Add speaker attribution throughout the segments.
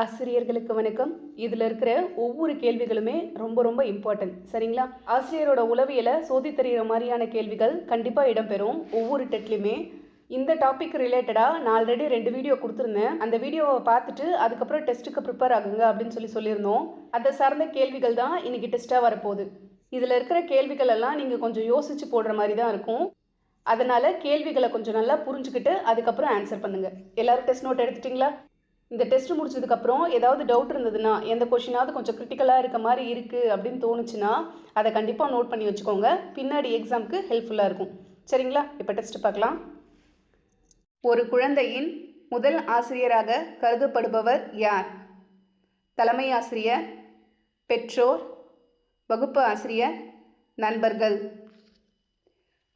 Speaker 1: ஆசிரியர்களுக்கு வணக்கம். இதில் இருக்கிற ஒவ்வொரு கேள்விகளுமே ரொம்ப ரொம்ப இம்பார்ட்டன்ட், சரிங்களா? ஆசிரியரோட உளவியலை சோதி தெரிகிற மாதிரியான கேள்விகள் கண்டிப்பாக இடம்பெறும் ஒவ்வொரு டெட்லையுமே. இந்த டாபிக் ரிலேட்டடாக நான் ஆல்ரெடி 2 வீடியோ கொடுத்துருந்தேன். அந்த வீடியோவை பார்த்துட்டு அதுக்கப்புறம் டெஸ்ட்டுக்கு ப்ரிப்பேர் ஆகுங்க அப்படின்னு சொல்லியிருந்தோம். அதை சார்ந்த கேள்விகள் தான் இன்றைக்கி டெஸ்ட்டாக வரப்போகுது. இதில் இருக்கிற கேள்விகள் எல்லாம் நீங்கள் கொஞ்சம் யோசித்து போடுற மாதிரி தான் இருக்கும். அதனால் கேள்விகளை கொஞ்சம் நல்லா புரிஞ்சுக்கிட்டு அதுக்கப்புறம் ஆன்சர் பண்ணுங்கள். எல்லோரும் டெஸ்ட் நோட் எடுத்துட்டிங்களா? இந்த டெஸ்ட் முடிச்சதுக்கப்புறம் ஏதாவது டவுட் இருந்ததுன்னா, எந்த கொஷினாவது கொஞ்சம் கிரிட்டிக்கலாக இருக்க மாதிரி இருக்குது அப்படின்னு தோணுச்சுன்னா அதை கண்டிப்பாக நோட் பண்ணி வச்சுக்கோங்க. பின்னாடி எக்ஸாமுக்கு ஹெல்ப்ஃபுல்லாக இருக்கும். சரிங்களா? இப்போ டெஸ்ட் பார்க்கலாம். ஒரு குழந்தையின் முதல் ஆசிரியராக கருதப்படுபவர் யார்? தலைமை ஆசிரியர், பெற்றோர், வகுப்பு ஆசிரியர், நண்பர்கள்.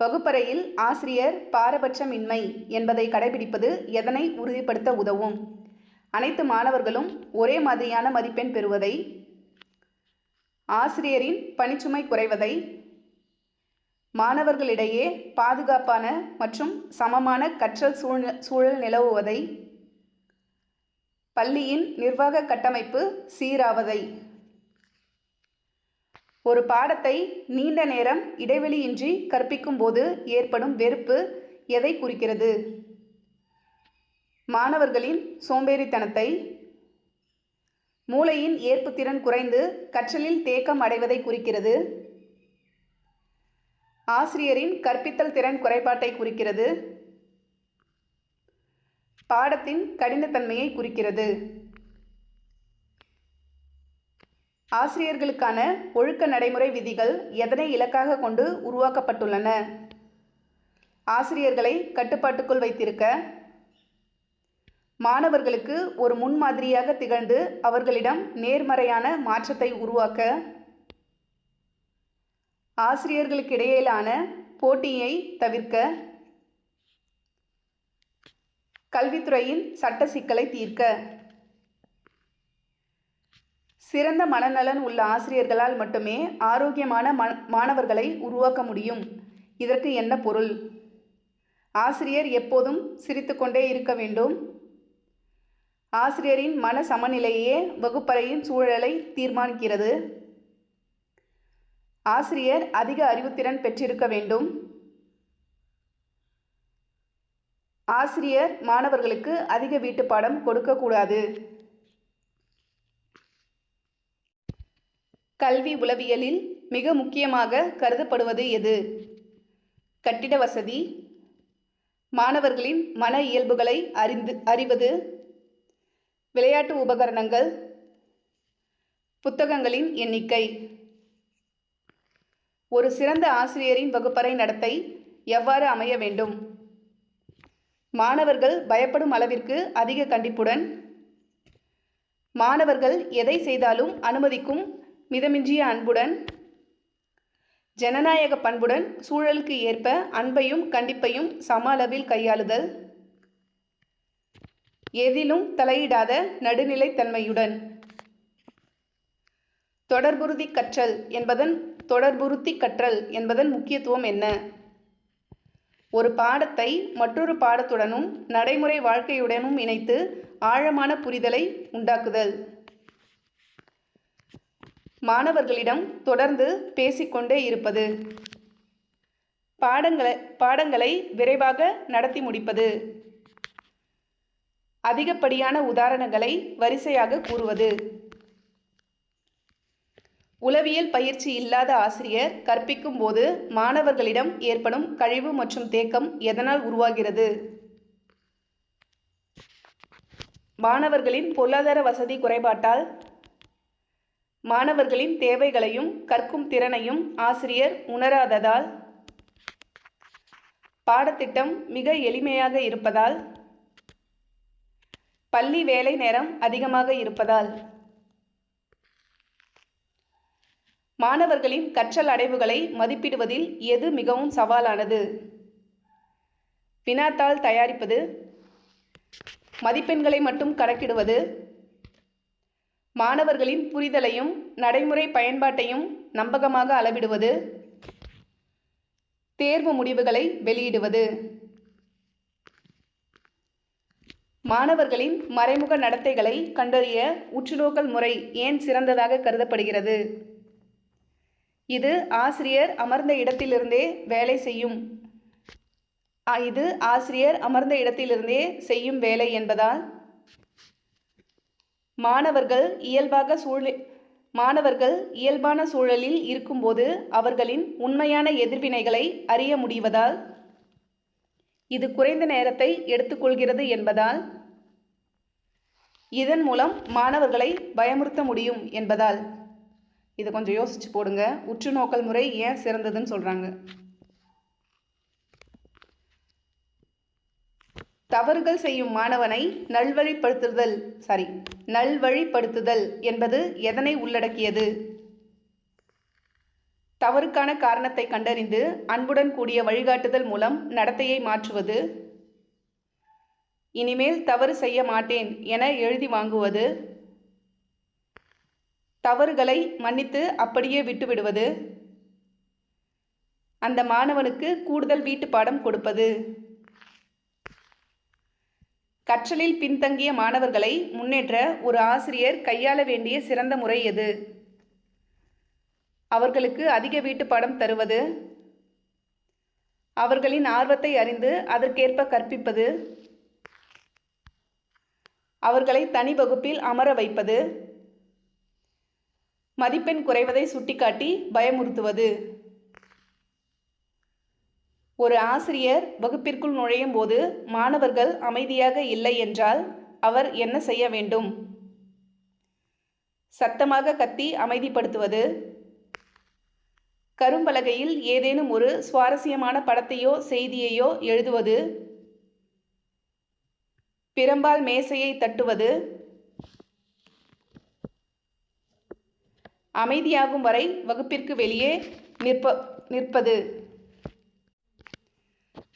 Speaker 1: வகுப்பறையில் ஆசிரியர் பாரபட்சமின்மை என்பதை கடைபிடிப்பது எதனை உறுதிப்படுத்த உதவும்? அனைத்து மாணவர்களும் ஒரே மாதிரியான மதிப்பெண் பெறுவதை, ஆசிரியரின் பணிச்சுமை குறைவதை, மாணவர்களிடையே பாதுகாப்பான மற்றும் சமமான கற்றல் சூழல் நிலவுவதை, பள்ளியின் நிர்வாக கட்டமைப்பு சீராவதை. ஒரு பாடத்தை நீண்ட நேரம் இடைவெளியின்றி கற்பிக்கும் போது ஏற்படும் வெறுப்பு எதை குறிக்கிறது? மாணவர்களின் சோம்பேறித்தனத்தை, மூளையின் ஏற்புத்திறன் குறைந்து கற்றலில் தேக்கம் அடைவதை குறிக்கிறது, ஆசிரியரின் கற்பித்தல் திறன் குறைபாட்டை குறிக்கிறது, பாடத்தின் கடினத்தன்மையை குறிக்கிறது. ஆசிரியர்களுக்கான ஒழுக்க நடைமுறை விதிகள் எதனை இலக்காக கொண்டு உருவாக்கப்பட்டுள்ளன? ஆசிரியர்களை கட்டுப்பாட்டுக்குள் வைத்திருக்க, மாணவர்களுக்கு ஒரு முன்மாதிரியாக திகழ்ந்து அவர்களிடம் நேர்மறையான மாற்றத்தை உருவாக்க, ஆசிரியர்களுக்கிடையிலான போட்டியை தவிர்க்க, கல்வித்துறையின் சட்ட சிக்கலை தீர்க்க. சிறந்த மனநலன் உள்ள ஆசிரியர்களால் மட்டுமே ஆரோக்கியமான மாணவர்களை உருவாக்க முடியும். இதற்கு என்ன பொருள்? ஆசிரியர் எப்போதும் சிரித்துக்கொண்டே இருக்க வேண்டும். ஆசிரியரின் மன சமநிலையே வகுப்பறையின் சூழலை தீர்மானிக்கிறது. ஆசிரியர் அதிக அறிவுத்திறன் பெற்றிருக்க வேண்டும். ஆசிரியர் மாணவர்களுக்கு அதிக வீட்டுப்பாடம் கொடுக்கக்கூடாது. கல்வி உளவியலில் மிக முக்கியமாக கருதப்படுவது எது? கட்டிட வசதி, மாணவர்களின் மன இயல்புகளை அறிவது, விளையாட்டு உபகரணங்கள், புத்தகங்களின் எண்ணிக்கை. ஒரு சிறந்த ஆசிரியரின் வகுப்பறை நடத்தை எவ்வாறு அமைய வேண்டும்? மாணவர்கள் பயப்படும் அளவிற்கு அதிக கண்டிப்புடன், மாணவர்கள் எதை செய்தாலும் அனுமதிக்கும் மிதமிஞ்சிய அன்புடன், ஜனநாயக பண்புடன் சூழலுக்கு ஏற்ப அன்பையும் கண்டிப்பையும் சம அளவில் கையாளுதல், எதிலும் தலையிடாத நடுநிலைத்தன்மையுடன். தொடர்புறுத்தி கற்றல் என்பதன் முக்கியத்துவம் என்ன? ஒரு பாடத்தை மற்றொரு பாடத்துடனும் நடைமுறை வாழ்க்கையுடனும் இணைத்து ஆழமான புரிதலை உண்டாக்குதல். மாணவர்களிடம் தொடர்ந்து பேசிக்கொண்டே இருப்பது. பாடங்களை விரைவாக நடத்தி முடிப்பது. அதிகப்படியான உதாரணங்களை வரிசையாக கூறுவது. உளவியல் பயிற்சி இல்லாத ஆசிரியர் கற்பிக்கும் போது மாணவர்களிடம் ஏற்படும் கழிவு மற்றும் தேக்கம் எதனால் உருவாகிறது? மாணவர்களின் பொருளாதார வசதி குறைபாட்டால், மாணவர்களின் தேவைகளையும் கற்கும் திறனையும் ஆசிரியர் உணராததால், பாடத்திட்டம் மிக எளிமையாக இருப்பதால், பள்ளி வேலை நேரம் அதிகமாக இருப்பதால். மாணவர்களின் கற்றல் அடைவுகளை மதிப்பிடுவதில் எது மிகவும் சவாலானது? வினாத்தாள் தயாரிப்பது, மதிப்பெண்களை மட்டும் கணக்கிடுவது, மாணவர்களின் புரிதலையும் நடைமுறை பயன்பாட்டையும் நம்பகமாக அளவிடுவது, தேர்வு முடிவுகளை வெளியிடுவது. மாணவர்களின் மறைமுக நடத்தைகளை கண்டறிய உற்றுநோக்கல் முறை ஏன் சிறந்ததாக கருதப்படுகிறது? இது ஆசிரியர் அமர்ந்த இடத்திலிருந்தே வேலை செய்யும் வேலை என்பதால் மாணவர்கள் இயல்பான சூழலில் இருக்கும்போது அவர்களின் உண்மையான எதிர்வினைகளை அறிய முடிவதால், இது குறைந்த நேரத்தை எடுத்துக்கொள்கிறது என்பதால், இதன் மூலம் மாணவர்களை பயமுறுத்த முடியும் என்பதால். இதை கொஞ்சம் யோசிச்சு போடுங்க. உற்றுநோக்கல் முறை ஏன் சிறந்ததுன்னு சொல்றாங்க. தவறுகள் செய்யும் மாணவனை நல்வழிப்படுத்துதல் என்பது எதனை உள்ளடக்கியது? தவறுக்கான காரணத்தை கண்டறிந்து அன்புடன் கூடிய வழிகாட்டுதல் மூலம் நடத்தையை மாற்றுவது, இனிமேல் தவறு செய்ய மாட்டேன் என எழுதி வாங்குவது, தவறுகளை மன்னித்து அப்படியே விட்டுவிடுவது, அந்த மாணவனுக்கு கூடுதல் வீட்டு பாடம் கொடுப்பது. கற்றலில் பின்தங்கிய மாணவர்களை முன்னேற்ற ஒரு ஆசிரியர் கையாள வேண்டிய சிறந்த முறை எது? அவர்களுக்கு அதிக வீட்டு பாடம் தருவது, அவர்களின் ஆர்வத்தை அறிந்து அதற்கேற்ப கற்பிப்பது, அவர்களை தனி வகுப்பில் அமர வைப்பது, மதிப்பெண் குறைவதை சுட்டிக்காட்டி பயமுறுத்துவது. ஒரு ஆசிரியர் வகுப்பிற்குள் நுழையும் போது மாணவர்கள் அமைதியாக இல்லை என்றால் அவர் என்ன செய்ய வேண்டும்? சத்தமாக கத்தி அமைதிப்படுத்துவது, கரும்பலகையில் ஏதேனும் ஒரு சுவாரஸ்யமான படத்தையோ செய்தியையோ எழுதுவது, பிரம்பால் மேசையை தட்டுவது, அமைதியாகும் வரை வகுப்பிற்கு வெளியே நிற்பது.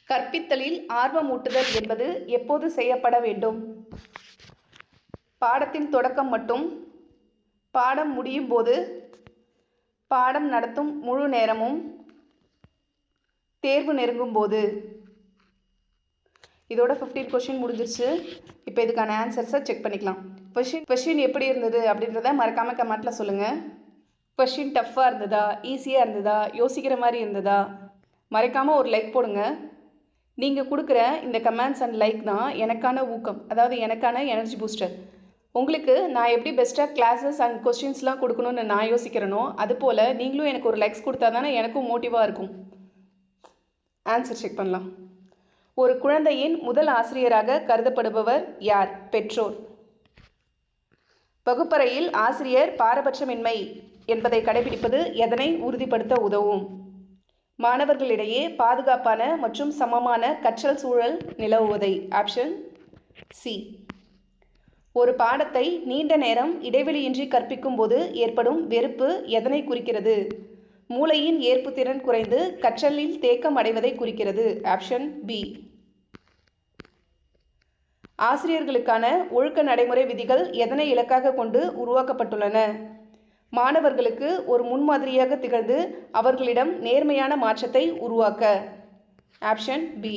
Speaker 1: கற்பித்தலில் ஆர்வமூட்டுதல் என்பது எப்போது செய்யப்பட வேண்டும்? பாடத்தின் தொடக்கம் மட்டும், பாடம் முடியும் போது, பாடம் நடத்தும் முழு நேரமும், தேர்வு நெருங்கும் போது. இதோட 15 கொஷின் முடிஞ்சிருச்சு. இப்போ இதுக்கான ஆன்சர்ஸை செக் பண்ணிக்கலாம். கொஷின் எப்படி இருந்தது அப்படின்றத மறக்காமல் கமெண்ட்டில் சொல்லுங்கள். கொஷின் டஃப்பாக இருந்ததா, ஈஸியாக இருந்ததா, யோசிக்கிற மாதிரி இருந்ததா? மறக்காமல் ஒரு லைக் போடுங்க. நீங்கள் கொடுக்குற இந்த கமெண்ட்ஸ் அண்ட் லைக் தான் எனக்கான ஊக்கம், அதாவது எனக்கான எனர்ஜி பூஸ்டர். உங்களுக்கு நான் எப்படி பெஸ்ட்டாக கிளாஸஸ் அண்ட் கொஸ்டின்ஸ்லாம் கொடுக்கணும்னு நான் யோசிக்கிறேனோ அதுபோல் நீங்களும் எனக்கு ஒரு லைக்ஸ் கொடுத்தா தானே எனக்கும் மோட்டிவாக இருக்கும். ஆன்சர் செக் பண்ணலாம். ஒரு குழந்தையின் முதல் ஆசிரியராக கருதப்படுபவர் யார்? பெற்றோர். வகுப்பறையில் ஆசிரியர் பாரபட்சமின்மை என்பதை கடைபிடிப்பது எதனை உறுதிப்படுத்த உதவும்? மாணவர்களிடையே பாதுகாப்பான மற்றும் சமமான கற்றல் சூழல் நிலவுவதை. Option C. ஒரு பாடத்தை நீண்ட நேரம் இடைவெளியின்றி கற்பிக்கும் போது ஏற்படும் வெறுப்பு எதனை குறிக்கிறது? மூளையின் ஏற்புத்திறன் குறைந்து கற்றலில் தேக்கம் அடைவதை குறிக்கிறது. Option B. ஆசிரியர்களுக்கான ஒழுக்க நடைமுறை விதிகள் எதனை இலக்காக கொண்டு உருவாக்கப்பட்டுள்ளன? மாணவர்களுக்கு ஒரு முன்மாதிரியாக திகழ்ந்து அவர்களிடம் நேர்மையான மாற்றத்தை உருவாக்க. Option B.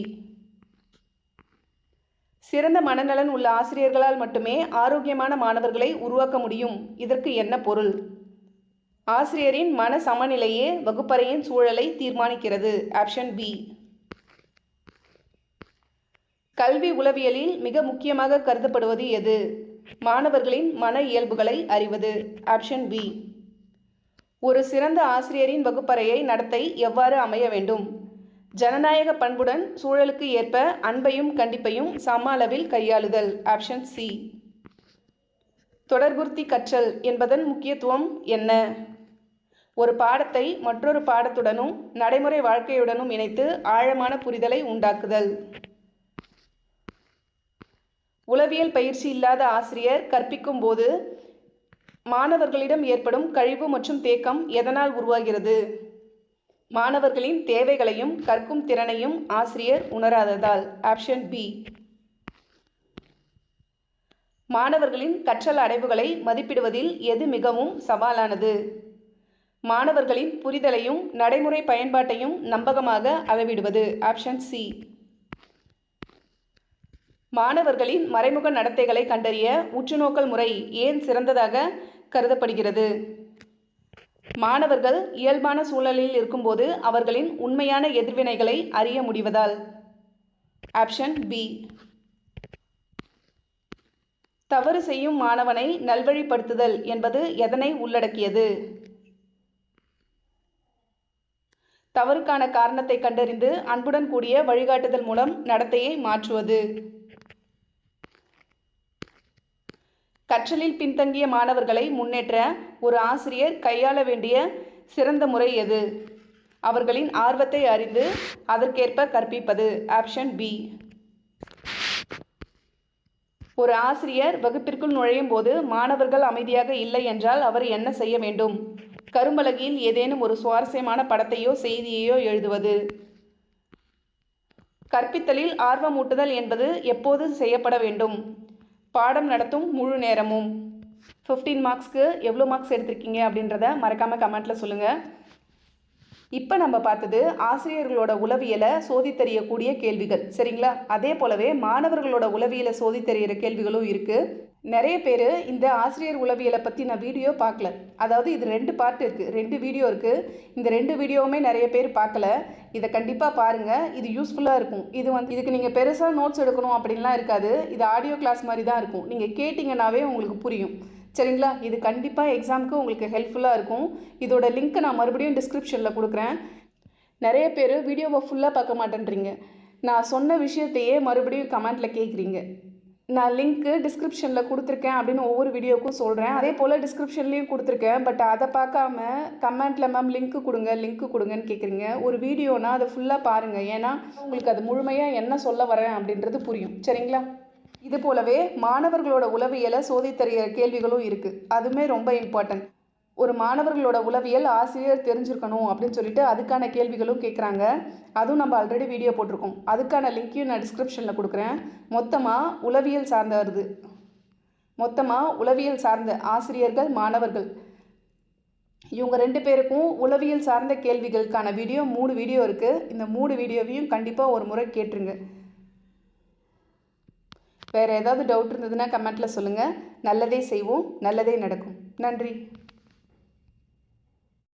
Speaker 1: சிறந்த மனநலன் உள்ள ஆசிரியர்களால் மட்டுமே ஆரோக்கியமான மாணவர்களை உருவாக்க முடியும். இதற்கு என்ன பொருள்? ஆசிரியரின் மன சமநிலையே வகுப்பறையின் சூழலை தீர்மானிக்கிறது. Option B. கல்வி உளவியலில் மிக முக்கியமாக கருதப்படுவது எது? மாணவர்களின் மன இயல்புகளை அறிவது. Option B. ஒரு சிறந்த ஆசிரியரின் வகுப்பறையை நடத்தை எவ்வாறு அமைய வேண்டும்? ஜனநாயக பண்புடன் சூழலுக்கு ஏற்ப அன்பையும் கண்டிப்பையும் சம அளவில் கையாளுதல். Option C. தொடர்புறுத்தி கற்றல் என்பதன் முக்கியத்துவம் என்ன? ஒரு பாடத்தை மற்றொரு பாடத்துடனும் நடைமுறை வாழ்க்கையுடனும் இணைத்து ஆழமான புரிதலை உண்டாக்குதல். உளவியல் பயிற்சி இல்லாத ஆசிரியர் கற்பிக்கும் போது மாணவர்களிடம் ஏற்படும் கழிவு மற்றும் தேக்கம் எதனால் உருவாகிறது? மாணவர்களின் தேவைகளையும் கற்கும் திறனையும் ஆசிரியர் உணராததால். Option B. மாணவர்களின் கற்றல் அடைவுகளை மதிப்பிடுவதில் எது மிகவும் சவாலானது? மாணவர்களின் புரிதலையும் நடைமுறை பயன்பாட்டையும் நம்பகமாக அளவிடுவது. Option C. மாணவர்களின் மறைமுக நடத்தைகளை கண்டறிய உற்றுநோக்கல் முறை ஏன் சிறந்ததாக கருதப்படுகிறது? மாணவர்கள் இயல்பான சூழலில் இருக்கும்போது அவர்களின் உண்மையான எதிர்வினைகளை அறிய முடிவதால். Option B. தவறு செய்யும் மாணவனை நல்வழிப்படுத்துதல் என்பது எதனை உள்ளடக்கியது? தவறுக்கான காரணத்தை கண்டறிந்து அன்புடன் கூடிய வழிகாட்டுதல் மூலம் நடத்தையை மாற்றுவது. கற்றலில் பின்தங்கிய மாணவர்களை முன்னேற்ற ஒரு ஆசிரியர் கையாள வேண்டிய சிறந்த முறை எது? அவர்களின் ஆர்வத்தை அறிந்து அதற்கேற்ப கற்பிப்பது. Option B. ஒரு ஆசிரியர் வகுப்பிற்குள் நுழையும் போது மாணவர்கள் அமைதியாக இல்லை என்றால் அவர் என்ன செய்ய வேண்டும்? கரும்பலகையில் ஏதேனும் ஒரு சுவாரஸ்யமான படத்தையோ செய்தியையோ எழுதுவது. கற்பித்தலில் ஆர்வமூட்டுதல் என்பது எப்போது செய்யப்பட வேண்டும்? பாடம் நடத்தும் முழு நேரமும். 15 மார்க்ஸ்க்கு எவ்வளோ மார்க்ஸ் எடுத்திருக்கீங்க அப்படின்றத மறக்காமல் கமெண்ட்டில் சொல்லுங்கள். இப்போ நம்ம பார்த்தது ஆசிரியர்களோட உளவியலை சோதித்தறியக்கூடிய கேள்விகள், சரிங்களா? அதே போலவே மாணவர்களோட உளவியலை சோதித்தறிகிற கேள்விகளும் இருக்குது. நிறைய பேர் இந்த ஆசிரியர் உளவியலை பற்றி நான் வீடியோ பார்க்கல. அதாவது இது 2 பார்ட் இருக்குது, 2 வீடியோ இருக்குது. இந்த 2 வீடியோவுமே நிறைய பேர் பார்க்கல. இதை கண்டிப்பாக பாருங்கள், இது யூஸ்ஃபுல்லாக இருக்கும். இதுக்கு நீங்கள் பெருசாக நோட்ஸ் எடுக்கணும் அப்படின்லாம் இருக்காது. இது ஆடியோ கிளாஸ் மாதிரி தான் இருக்கும். நீங்கள் கேட்டிங்கன்னாவே உங்களுக்கு புரியும், சரிங்களா? இது கண்டிப்பாக எக்ஸாமுக்கு உங்களுக்கு ஹெல்ப்ஃபுல்லாக இருக்கும். இதோட லிங்க்கை நான் மறுபடியும் டிஸ்கிரிப்ஷனில் கொடுக்குறேன். நிறைய பேர் வீடியோவை ஃபுல்லாக பார்க்க மாட்டேன்றீங்க. நான் சொன்ன விஷயத்தையே மறுபடியும் கமெண்ட்டில் கேட்குறீங்க. நான் லிங்க்கு டிஸ்கிரிப்ஷனில் கொடுத்துருக்கேன் அப்படின்னு ஒவ்வொரு வீடியோக்கும் சொல்கிறேன். அதே போல் டிஸ்கிரிப்ஷன்லேயும் கொடுத்துருக்கேன். பட் அதை பார்க்காம கமெண்ட்டில் மேம் லிங்க்கு கொடுங்கன்னு கேட்குறீங்க. ஒரு வீடியோனா அதை ஃபுல்லாக பாருங்கள். ஏன்னா உங்களுக்கு அது முழுமையாக என்ன சொல்ல வரேன் அப்படின்றது புரியும், சரிங்களா? இது போலவே மாணவர்களோட உளவியலை சோதித்தறிகிற கேள்விகளும் இருக்குது. அதுவுமே ரொம்ப இம்பார்ட்டன்ட். ஒரு மாணவர்களோட உளவியல் ஆசிரியர் தெரிஞ்சிருக்கணும் அப்படின்னு சொல்லிட்டு அதுக்கான கேள்விகளும் கேட்குறாங்க. அதுவும் நம்ம ஆல்ரெடி வீடியோ போட்டிருக்கோம். அதுக்கான லிங்க்கையும் நான் டிஸ்கிரிப்ஷனில் கொடுக்குறேன். மொத்தமாக உளவியல் சார்ந்த ஆசிரியர்கள், மாணவர்கள் இவங்க 2 பேருக்கும் உளவியல் சார்ந்த கேள்விகளுக்கான வீடியோ 3 வீடியோ இருக்குது. இந்த 3 வீடியோவையும் கண்டிப்பாக ஒரு முறை கேட்டுருங்க. வேறு ஏதாவது டவுட் இருந்ததுன்னா கமெண்ட்டில் சொல்லுங்கள். நல்லதே செய்வோம், நல்லதே நடக்கும். நன்றி.